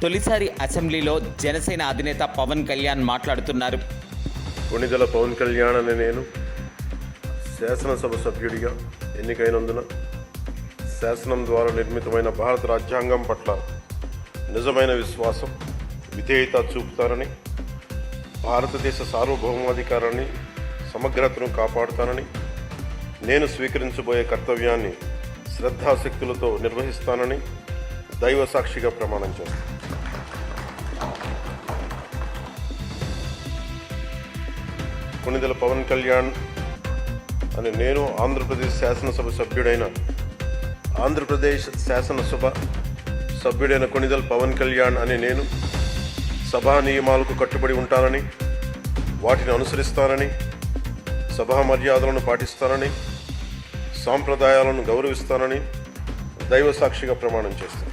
తొలిసారి అసెంబ్లీలో జనసేన అధినేత పవన్ కళ్యాణ్ మాట్లాడుతున్నారు. కొణిదెల పవన్ కళ్యాణ్ అనే నేను శాసనసభ సభ్యుడిగా ఎన్నికైనందున శాసనం ద్వారా నిర్మితమైన భారత రాజ్యాంగం పట్ల నిజమైన విశ్వాసం, విధేయత చూపుతానని, భారతదేశ సార్వభౌమాధికారాన్ని, సమగ్రతను కాపాడుతానని, నేను స్వీకరించబోయే కర్తవ్యాన్ని శ్రద్ధాశక్తులతో నిర్వహిస్తానని దైవ సాక్షిగా ప్రమాణం చేస్తాను. కొణిదెల పవన్ కళ్యాణ్ అని నేను ఆంధ్రప్రదేశ్ శాసనసభ సభ్యుడైన కొణిదెల పవన్ కళ్యాణ్ అని నేను సభా నియమాలకు కట్టుబడి ఉంటానని, వాటిని అనుసరిస్తానని, సభా మర్యాదలను పాటిస్తానని, సాంప్రదాయాలను గౌరవిస్తానని దైవ సాక్షిగా ప్రమాణం చేస్తాను.